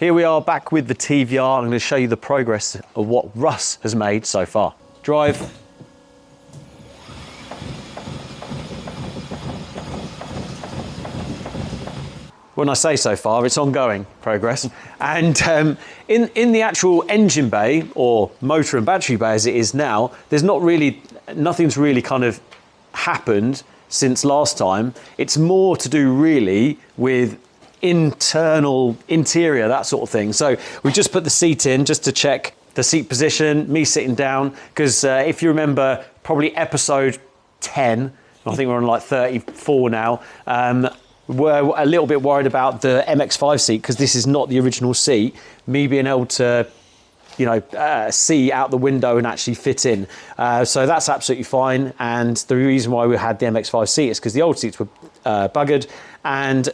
Here we are back with the TVR. I'm going to show you the progress of what Russ has made so far. Drive. When I say so far, it's ongoing progress. And in the actual engine bay, or motor and battery bay as it is now, there's nothing's really kind of happened since last time. It's more to do really with interior, that sort of thing. So we just put the seat in just to check the seat position, me sitting down, because if you remember probably episode 10, I think we're on like 34 now, we're a little bit worried about the MX-5 seat because this is not the original seat, me being able to see out the window and actually fit in. So that's absolutely fine. And the reason why we had the MX-5 seat is because the old seats were buggered and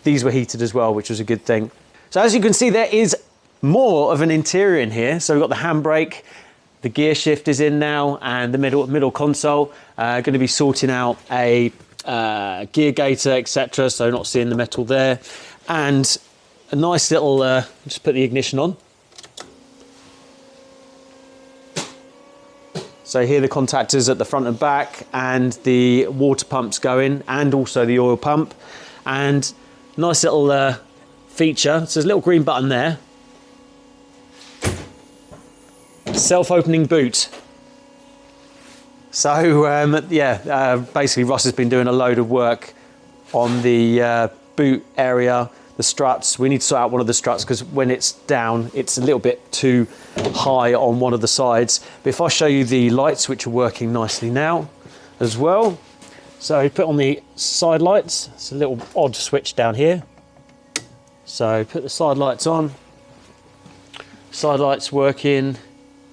these were heated as well, which was a good thing. So as you can see, there is more of an interior in here. So we've got the handbrake, the gear shift is in now, and the middle console. Going to be sorting out a gear gaiter, etc. So not seeing the metal there. And a nice little, just put the ignition on. So here are the contactors at the front and back, and the water pumps going, and also the oil pump. And nice little feature, so there's a little green button there. Self-opening boot. So basically Ross has been doing a load of work on the boot area, the struts. We need to sort out one of the struts because when it's down, it's a little bit too high on one of the sides. But if I show you the lights, which are working nicely now as well. So put on the side lights. It's a little odd switch down here. So put the side lights on. Side lights working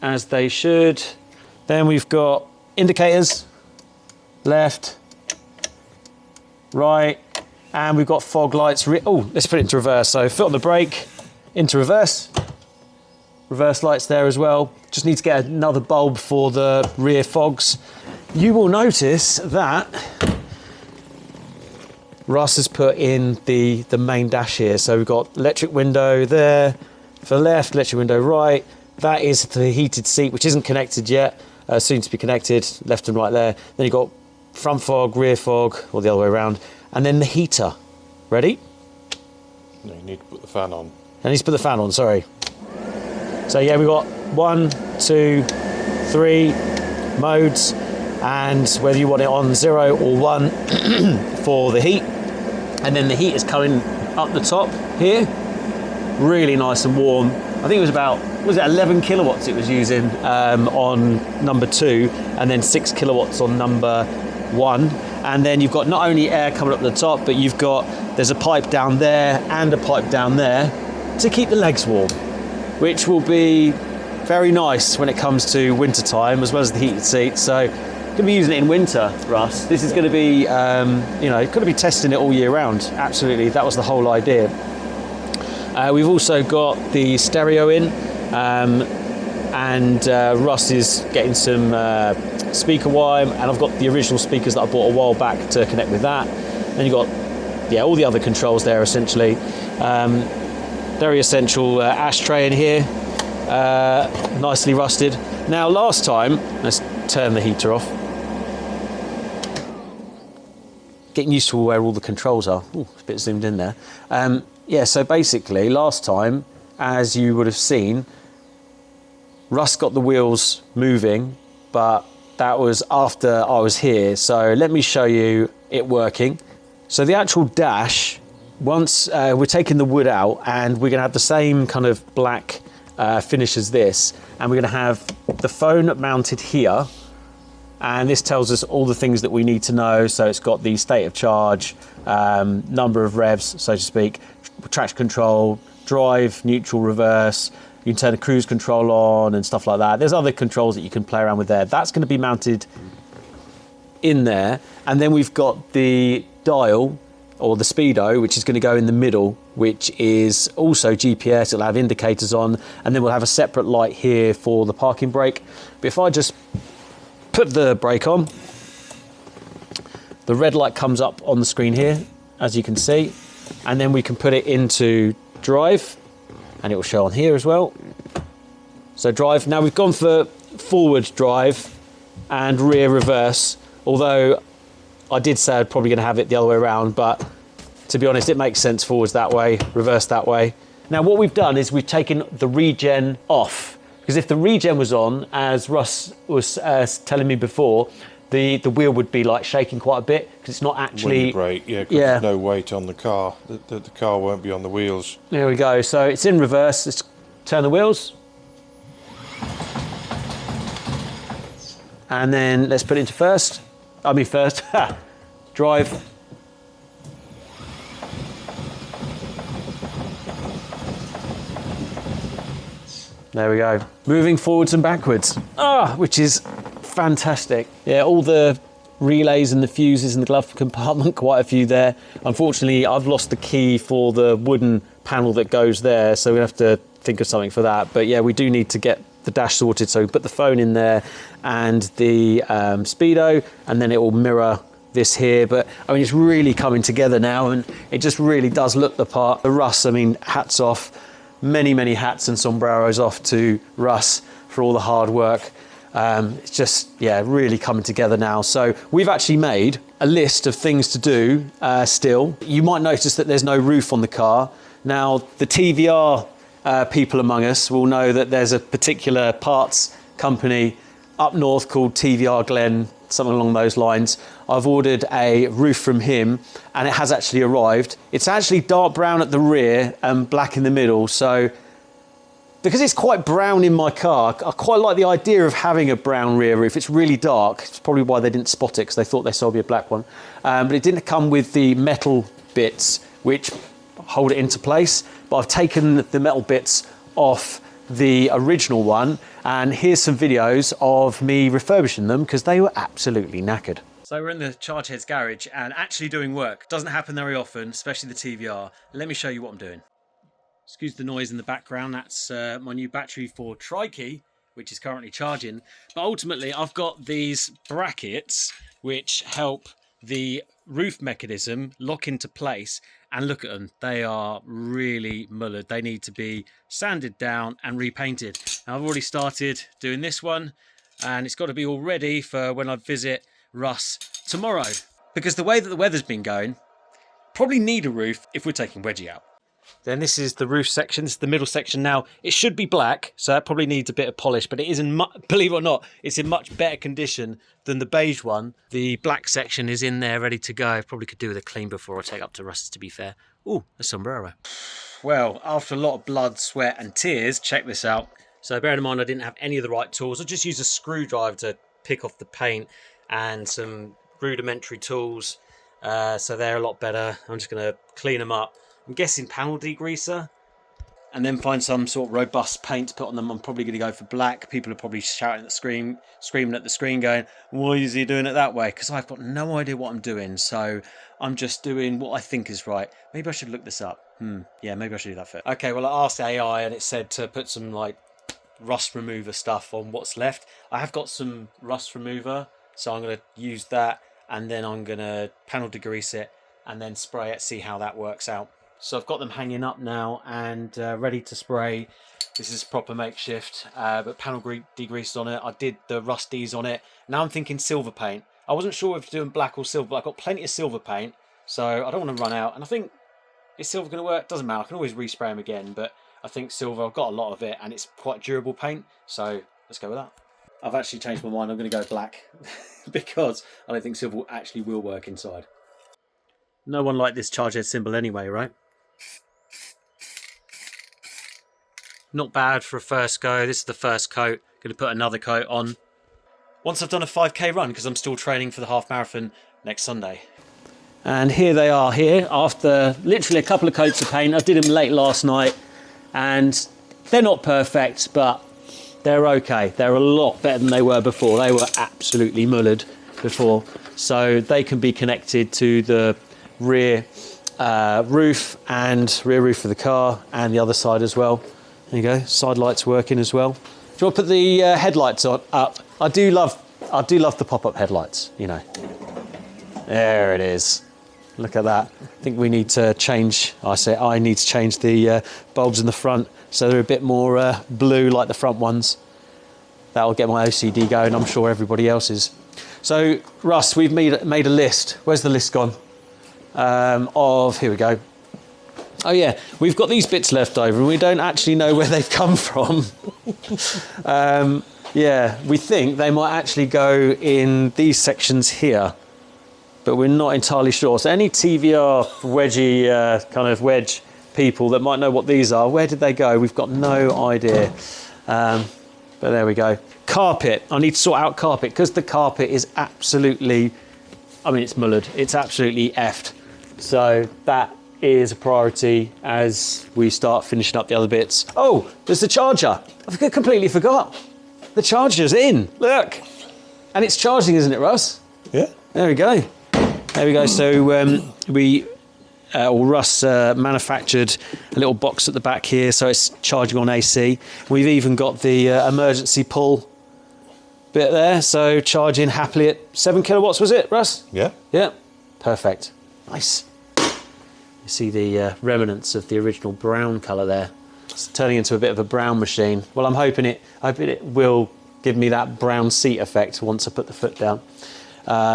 as they should. Then we've got indicators, left, right, and we've got fog lights. Oh, let's put it into reverse. So foot on the brake, into reverse. Reverse lights there as well. Just need to get another bulb for the rear fogs. You will notice that Russ has put in the main dash here. So we've got electric window there for left, electric window right. That is the heated seat, which isn't connected yet. Soon to be connected, left and right there. Then you've got front fog, rear fog, or the other way around. And then the heater. Ready? No, you need to put the fan on. I need to put the fan on, sorry. So yeah, we've got 1, 2, 3 modes. And whether you want it on 0 or 1 for the heat. And then the heat is coming up the top here. Really nice and warm. I think it was about, was it 11 kilowatts it was using on number 2, and then 6 kilowatts on number 1. And then you've got not only air coming up the top, but there's a pipe down there and a pipe down there to keep the legs warm, which will be very nice when it comes to winter time, as well as the heated seats. So going to be using it in winter, Russ. This is going to be, going to be testing it all year round. Absolutely, that was the whole idea. We've also got the stereo in, and Russ is getting some speaker wire, and I've got the original speakers that I bought a while back to connect with that. Then you've got, all the other controls there essentially. Very essential ashtray in here, nicely rusted. Now last time, let's turn the heater off. Getting used to where all the controls are. Ooh, it's a bit zoomed in there. So basically last time, as you would have seen, Russ got the wheels moving, but that was after I was here. So let me show you it working. So the actual dash, once we're taking the wood out, and we're gonna have the same kind of black finish as this, and we're gonna have the phone mounted here. And this tells us all the things that we need to know. So it's got the state of charge, number of revs, so to speak, traction control, drive, neutral, reverse. You can turn the cruise control on and stuff like that. There's other controls that you can play around with there. That's going to be mounted in there. And then we've got the dial, or the speedo, which is going to go in the middle, which is also GPS. It'll have indicators on, and then we'll have a separate light here for the parking brake. But if I just put the brake on, the red light comes up on the screen here, as you can see, and then we can put it into drive. and it will show on here as well. So drive. Now we've gone for forward drive and rear reverse, although I did say I'd probably going to have it the other way around, but to be honest, it makes sense forwards that way, reverse that way. Now what we've done is we've taken the regen off, because if the regen was on, as Russ was telling me before, the wheel would be like shaking quite a bit, because it's not actually... Brake, yeah, because there's no weight on the car. The car won't be on the wheels. There we go. So it's in reverse. Let's turn the wheels. And then let's put it into first. First. Drive. There we go. Moving forwards and backwards. Which is fantastic. Yeah, all the relays and the fuses in the glove compartment, quite a few there. Unfortunately, I've lost the key for the wooden panel that goes there, so we have to think of something for that. But yeah, we do need to get the dash sorted, so we put the phone in there and the speedo, and then it will mirror this here. But I mean, it's really coming together now, and it just really does look the part. The Russ, I mean, hats off. Many hats and sombreros off to Russ for all the hard work. It's just, yeah, really coming together now. So we've actually made a list of things to do still. You might notice that there's no roof on the car. Now, the TVR people among us will know that there's a particular parts company up north called TVR Glen, something along those lines. I've ordered a roof from him, and it has actually arrived. It's actually dark brown at the rear and black in the middle. So because it's quite brown in my car, I quite like the idea of having a brown rear roof. It's really dark. It's probably why they didn't spot it, because they thought they sold me a black one. But it didn't come with the metal bits which hold it into place. But I've taken the metal bits off the original one, and here's some videos of me refurbishing them, because they were absolutely knackered. So we're in the Chargeheads garage and actually doing work. Doesn't happen very often, especially the TVR. Let me show you what I'm doing. Excuse the noise in the background. That's my new battery for Trikey, which is currently charging. But ultimately, I've got these brackets which help the roof mechanism lock into place. And look at them, they are really mullered. They need to be sanded down and repainted. Now, I've already started doing this one, and it's got to be all ready for when I visit Russ tomorrow. Because the way that the weather's been going, probably need a roof if we're taking Wedgie out. Then this is the roof section. This is the middle section. Now, it should be black, so that probably needs a bit of polish, but it isn't, believe it or not, it's in much better condition than the beige one. The black section is in there, ready to go. I probably could do with a clean before I take up to Russ, to be fair. Ooh, a sombrero. Well, after a lot of blood, sweat and tears, check this out. So bearing in mind I didn't have any of the right tools, I just used a screwdriver to pick off the paint and some rudimentary tools. So they're a lot better. I'm just going to clean them up. I'm guessing panel degreaser, and then find some sort of robust paint to put on them. I'm probably going to go for black. People are probably shouting at the screen, screaming at the screen, going, "Why is he doing it that way?" Because I've got no idea what I'm doing. So I'm just doing what I think is right. Maybe I should look this up. Yeah, maybe I should do that first. Okay, well, I asked AI, and it said to put some like rust remover stuff on what's left. I have got some rust remover, so I'm going to use that, and then I'm going to panel degrease it and then spray it, see how that works out. So I've got them hanging up now and ready to spray. This is proper makeshift, but panel degreased on it. I did the rusties on it. Now I'm thinking silver paint. I wasn't sure if doing black or silver, but I've got plenty of silver paint, so I don't want to run out. And I think, is silver going to work? Doesn't matter. I can always respray them again, but I think silver, I've got a lot of it, and it's quite durable paint, so let's go with that. I've actually changed my mind. I'm going to go black because I don't think silver actually will work inside. No one liked this Chargehead symbol anyway, right? Not bad for a first go. This is the first coat. Going to put another coat on once I've done a 5k run, because I'm still training for the half marathon next Sunday. And here they are here after literally a couple of coats of paint. I did them late last night, and they're not perfect, but they're okay. They're a lot better than they were before. They were absolutely mullered before, so they can be connected to the rear roof and rear roof of the car, and the other side as well. There you go, side lights working as well. Do you want to put the headlights up? I do love the pop-up headlights, you know. There it is. Look at that. I think we need to change, I need to change the bulbs in the front so they're a bit more blue like the front ones. That'll get my OCD going, I'm sure everybody else's. So Russ, we've made a list. Where's the list gone? Here we go. Oh yeah, we've got these bits left over and we don't actually know where they've come from. Yeah, we think they might actually go in these sections here, but we're not entirely sure. So any TVR wedgie, kind of wedge people that might know what these are, where did they go? We've got no idea. But there we go. Carpet, I need to sort out carpet because the carpet is absolutely, I mean, it's mullered. It's absolutely effed. So that is a priority as we start finishing up the other bits. Oh, there's the charger. I completely forgot. The charger's in, look. And it's charging, isn't it, Russ? Yeah. There we go. There we go. So Russ manufactured a little box at the back here, so it's charging on AC. We've even got the emergency pull bit there, so charging happily at 7 kilowatts, was it, Russ? Yeah. Yeah. Perfect. Nice. You see the remnants of the original brown colour there. It's turning into a bit of a brown machine. Well, I'm hoping it will give me that brown seat effect once I put the foot down,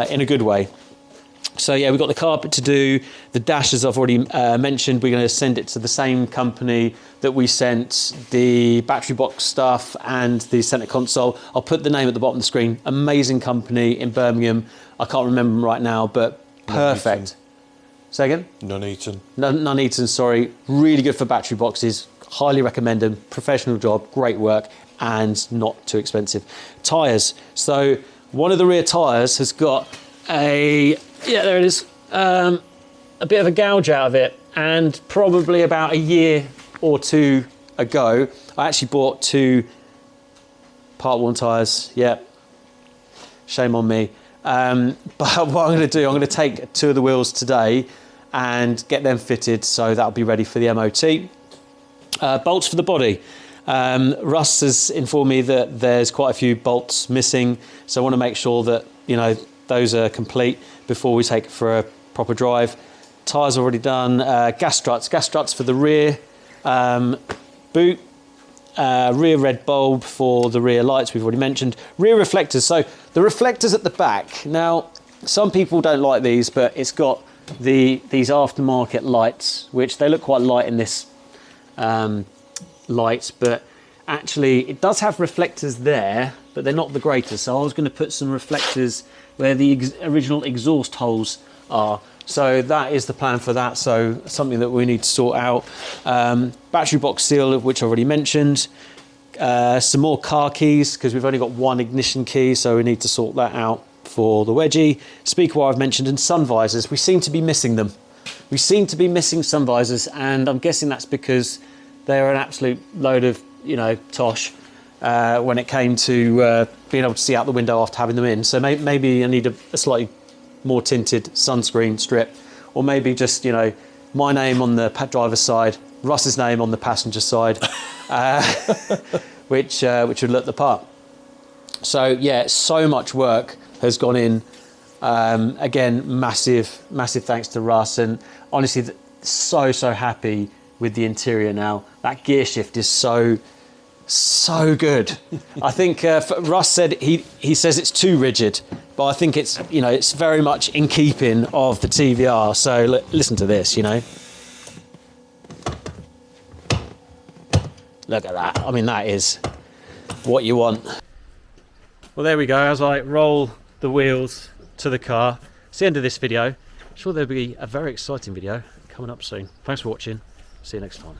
in a good way. So yeah, we've got the carpet to do. The dash, as I've already mentioned, we're going to send it to the same company that we sent the battery box stuff and the centre console. I'll put the name at the bottom of the screen. Amazing company in Birmingham. I can't remember them right now, but perfect. Say again? Nuneaton. Nuneaton, sorry. Really good for battery boxes. Highly recommend them. Professional job, great work, and not too expensive. Tyres. So one of the rear tyres has got a, yeah, there it is, a bit of a gouge out of it. And probably about a year or two ago, I actually bought 2 part-worn tyres. Yeah, shame on me. But what I'm going to do, I'm going to take 2 of the wheels today and get them fitted, so that'll be ready for the MOT. Bolts for the body. Russ has informed me that there's quite a few bolts missing, so I want to make sure that, you know, those are complete before we take it for a proper drive. Tyres already done. Gas struts for the rear boot. Rear red bulb for the rear lights, we've already mentioned. Rear reflectors, so the reflectors at the back. Now, some people don't like these, but it's got these aftermarket lights, which they look quite light in this light, but actually it does have reflectors there, but they're not the greatest. So I was going to put some reflectors where the original exhaust holes are. So that is the plan for that. So something that we need to sort out. Battery box seal, which I already mentioned. Some more car keys, because we've only got 1 ignition key, so we need to sort that out for the wedgie. Speaker wire I've mentioned, and sun visors. We seem to be missing them. We seem to be missing sun visors, and I'm guessing that's because they're an absolute load of, you know, tosh when it came to being able to see out the window after having them in. So maybe I need a slightly more tinted sunscreen strip, or maybe just, you know, my name on the driver's side, Russ's name on the passenger side, which would look the part. So yeah, so much work has gone in. Again, massive thanks to Russ, and honestly, so happy with the interior now. That gear shift is so good. I think Russ said he says it's too rigid, but I think it's, you know, it's very much in keeping of the TVR. So listen to this, you know. Look at that. I mean, that is what you want. Well, there we go. As I roll the wheels to the car, it's the end of this video. I'm sure there'll be a very exciting video coming up soon. Thanks for watching. See you next time.